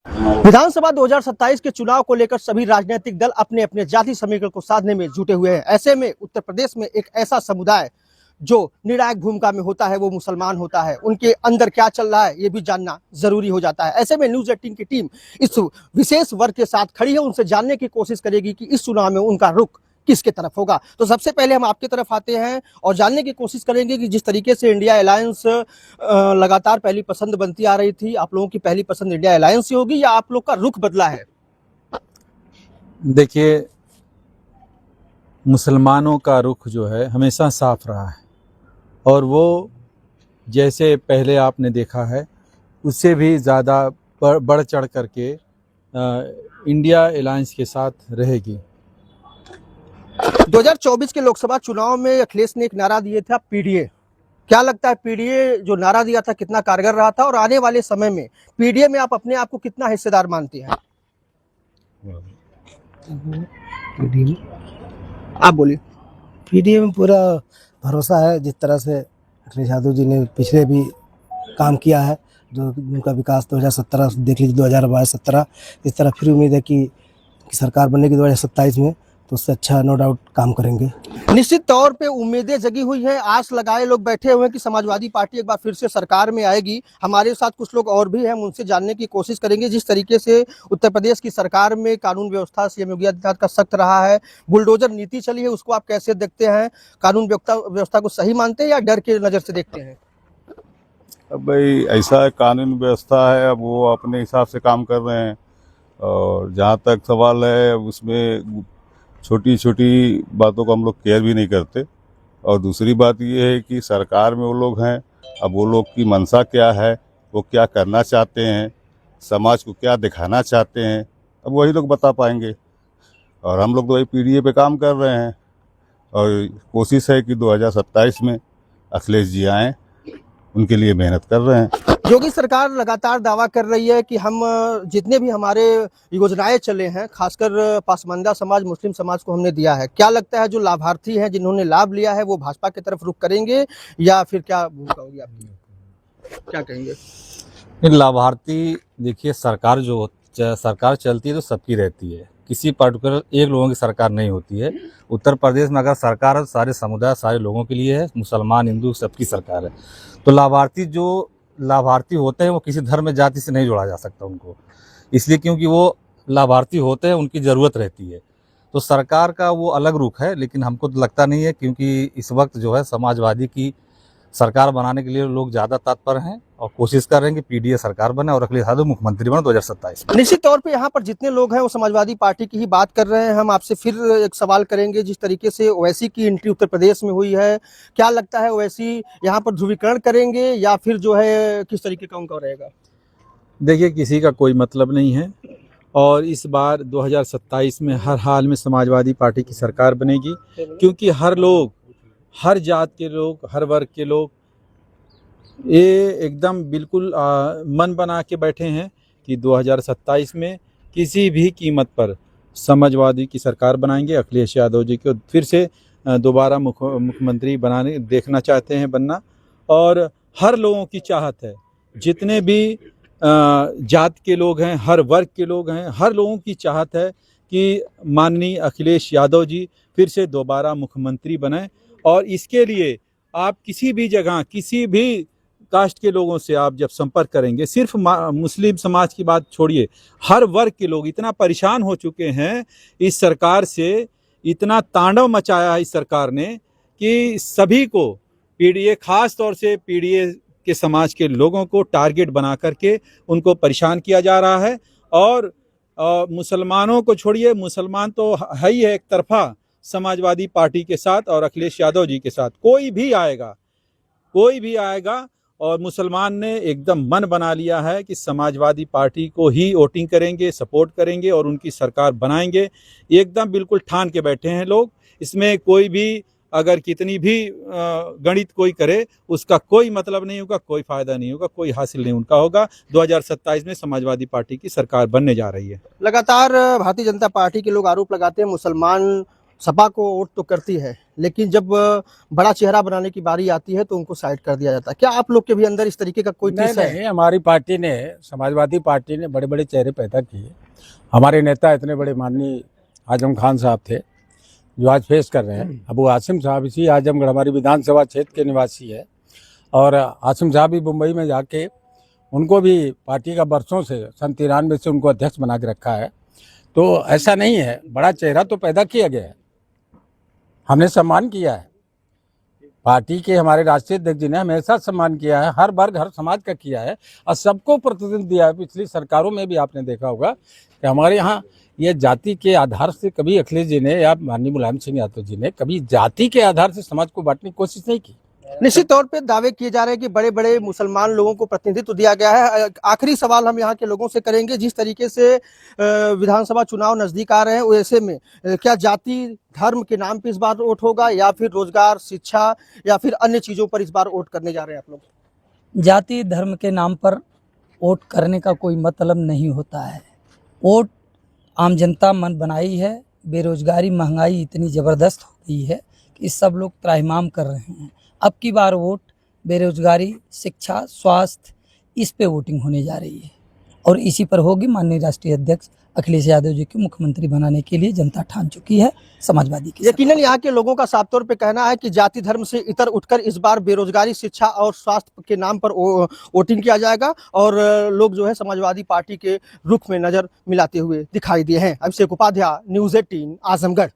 विधानसभा 2027 के चुनाव को लेकर सभी राजनीतिक दल अपने अपने जाति समीकरण को साधने में जुटे हुए हैं। ऐसे में उत्तर प्रदेश में एक ऐसा समुदाय जो निर्णायक भूमिका में होता है वो मुसलमान होता है। उनके अंदर क्या चल रहा है ये भी जानना जरूरी हो जाता है। ऐसे में न्यूज़ 18 की टीम इस विशेष वर्ग के साथ खड़ी है, उनसे जानने की कोशिश करेगी कि इस चुनाव में उनका रुख किसके तरफ होगा। तो सबसे पहले हम आपकी तरफ आते हैं और जानने की कोशिश करेंगे कि जिस तरीके से इंडिया अलायंस लगातार पहली पसंद बनती आ रही थी, आप लोगों की पहली पसंद इंडिया अलायंस ही होगी या आप लोग का रुख बदला है? देखिए, मुसलमानों का रुख जो है हमेशा साफ रहा है और वो जैसे पहले आपने देखा है उससे भी ज़्यादा बढ़ चढ़ करके इंडिया अलायंस के साथ रहेगी। 2024 के लोकसभा चुनाव में अखिलेश ने एक नारा दिए थे, पीडीए। क्या लगता है पीडीए जो नारा दिया था कितना कारगर रहा था और आने वाले समय में पीडीए में आप अपने आप को कितना हिस्सेदार मानते हैं? आप बोलिए। पीडीए में पूरा भरोसा है। जिस तरह से अखिलेश यादव जी ने पिछले भी काम किया है, जो उनका विकास 2017 देख लीजिए, 2022-17, इस तरह फिर उम्मीद है कि सरकार बनेगी 2027 में, तो उससे अच्छा नो डाउट काम करेंगे। निश्चित तौर पे उम्मीदें जगी हुई हैं, आस लगाए लोग बैठे हुए हैं कि समाजवादी पार्टी एक बार फिर से सरकार में आएगी। हमारे साथ कुछ लोग और भी हैं, हम उनसे जानने की कोशिश करेंगे। जिस तरीके से उत्तर प्रदेश की सरकार में कानून व्यवस्था सीएम योगी आदित्यनाथ का सख्त रहा है, बुलडोजर नीति चली है, उसको आप कैसे देखते हैं? कानून व्यवस्था को सही मानते हैं या डर की नज़र से देखते हैं? अब भाई ऐसा है, कानून व्यवस्था है, अब वो अपने हिसाब से काम कर रहे हैं और जहाँ तक सवाल है उसमें छोटी छोटी बातों को हम लोग केयर भी नहीं करते। और दूसरी बात ये है कि सरकार में वो लोग हैं, अब वो लोग की मंशा क्या है, वो क्या करना चाहते हैं, समाज को क्या दिखाना चाहते हैं, अब वही लोग बता पाएंगे। और हम लोग तो वही पीडीए पे काम कर रहे हैं और कोशिश है कि 2027 में अखिलेश जी आएँ, उनके लिए मेहनत कर रहे हैं। योगी सरकार लगातार दावा कर रही है कि हम जितने भी हमारे योजनाएं चले हैं, खासकर पासमानदा समाज, मुस्लिम समाज को हमने दिया है। क्या लगता है जो लाभार्थी हैं जिन्होंने लाभ लिया है वो भाजपा की तरफ रुख करेंगे या फिर क्या भूमिका होगी आपकी? क्या कहेंगे? लाभार्थी देखिए, सरकार चलती है तो सबकी रहती है, किसी पर्टिकुलर एक लोगों की सरकार नहीं होती है। उत्तर प्रदेश में अगर सरकार है तो सारे समुदाय, सारे लोगों के लिए है, मुसलमान हिंदू सबकी सरकार है। तो लाभार्थी होते हैं वो किसी धर्म जाति से नहीं जोड़ा जा सकता उनको, इसलिए क्योंकि वो लाभार्थी होते हैं, उनकी ज़रूरत रहती है। तो सरकार का वो अलग रुख है, लेकिन हमको तो लगता नहीं है, क्योंकि इस वक्त जो है समाजवादी की सरकार बनाने के लिए लोग ज़्यादा तत्पर हैं और कोशिश कर रहे हैं कि पीडीए सरकार बने और अखिलेश यादव मुख्यमंत्री बने 2027 में। निश्चित तौर पे यहाँ पर जितने लोग हैं वो समाजवादी पार्टी की ही बात कर रहे हैं। हम आपसे फिर एक सवाल करेंगे, जिस तरीके से ओवैसी की एंट्री उत्तर प्रदेश में हुई है, क्या लगता है ओवैसी यहाँ पर ध्रुवीकरण करेंगे या फिर जो है किस तरीके का उनका रहेगा? देखिए, किसी का कोई मतलब नहीं है और इस बार 2027 में हर हाल में समाजवादी पार्टी की सरकार बनेगी, क्योंकि हर लोग, हर जात के लोग, हर वर्ग के लोग ये एकदम बिल्कुल मन बना के बैठे हैं कि 2027 में किसी भी कीमत पर समाजवादी की सरकार बनाएंगे। अखिलेश यादव जी को फिर से दोबारा मुख्यमंत्री देखना चाहते हैं बनना, और हर लोगों की चाहत है, जितने भी जात के लोग हैं, हर वर्ग के लोग हैं, हर लोगों की चाहत है कि माननीय अखिलेश यादव जी फिर से दोबारा मुख्यमंत्री बने। और इसके लिए आप किसी भी जगह, किसी भी कास्ट के लोगों से आप जब संपर्क करेंगे, सिर्फ मुस्लिम समाज की बात छोड़िए, हर वर्ग के लोग इतना परेशान हो चुके हैं इस सरकार से, इतना तांडव मचाया है इस सरकार ने कि सभी को पीडीए, खास तौर से पीडीए के समाज के लोगों को टारगेट बना करके उनको परेशान किया जा रहा है। और मुसलमानों को छोड़िए, मुसलमान तो है ही है एक तरफा समाजवादी पार्टी के साथ और अखिलेश यादव जी के साथ, कोई भी आएगा और मुसलमान ने एकदम मन बना लिया है कि समाजवादी पार्टी को ही वोटिंग करेंगे, सपोर्ट करेंगे और उनकी सरकार बनाएंगे। एकदम बिल्कुल ठान के बैठे हैं लोग। इसमें कोई भी अगर कितनी भी गणित कोई करे, उसका कोई मतलब नहीं होगा, कोई फायदा नहीं होगा, कोई हासिल नहीं उनका होगा। 2027 में समाजवादी पार्टी की सरकार बनने जा रही है। लगातार भारतीय जनता पार्टी के लोग आरोप लगाते हैं मुसलमान सपा को वोट तो करती है, लेकिन जब बड़ा चेहरा बनाने की बारी आती है तो उनको साइड कर दिया जाता है। क्या आप लोग के भी अंदर इस तरीके का कोई नहीं टिस है? नहीं, हमारी पार्टी ने, समाजवादी पार्टी ने बड़े बड़े चेहरे पैदा किए। हमारे नेता इतने बड़े माननीय आजम खान साहब थे जो आज फेस कर रहे हैं। अबू आसिम साहब इसी आजमगढ़ हमारी विधानसभा क्षेत्र के निवासी है, और आसिम साहब भी मुंबई में जाके उनको भी पार्टी का बरसों से सन 93 से उनको अध्यक्ष बना के रखा है। तो ऐसा नहीं है, बड़ा चेहरा तो पैदा किया गया है, हमने सम्मान किया है। पार्टी के हमारे राष्ट्रीय अध्यक्ष जी ने हमेशा सम्मान किया है, हर वर्ग हर समाज का किया है और सबको प्रतिनिधित्व दिया है। पिछली सरकारों में भी आपने देखा होगा कि हमारे यहाँ ये जाति के आधार से कभी अखिलेश जी ने या माननीय मुलायम सिंह यादव जी ने कभी जाति के आधार से समाज को बांटने की कोशिश नहीं की। निश्चित तौर पे दावे किए जा रहे हैं कि बड़े बड़े मुसलमान लोगों को प्रतिनिधित्व दिया गया है। आखिरी सवाल हम यहाँ के लोगों से करेंगे, जिस तरीके से विधानसभा चुनाव नजदीक आ रहे हैं, वैसे में क्या जाति धर्म के नाम पे इस बार वोट होगा या फिर रोजगार, शिक्षा या फिर अन्य चीजों पर इस बार वोट करने जा रहे हैं आप लोग? जाति धर्म के नाम पर वोट करने का कोई मतलब नहीं होता है। वोट आम जनता मन बनाई है। बेरोजगारी महंगाई इतनी ज़बरदस्त हो गई है कि सब लोग त्राहिमाम कर रहे हैं। अब की बार वोट बेरोजगारी, शिक्षा, स्वास्थ्य, इस पे वोटिंग होने जा रही है और इसी पर होगी। माननीय राष्ट्रीय अध्यक्ष अखिलेश यादव जी को मुख्यमंत्री बनाने के लिए जनता ठान चुकी है समाजवादी की। यकीनन यहाँ के लोगों का साफ तौर पे कहना है कि जाति धर्म से इतर उठकर इस बार बेरोजगारी, शिक्षा और स्वास्थ्य के नाम पर वोटिंग किया जाएगा और लोग जो है समाजवादी पार्टी के रुख में नजर मिलाते हुए दिखाई दिए हैं। अभिषेक उपाध्याय, न्यूज़ 18, आजमगढ़।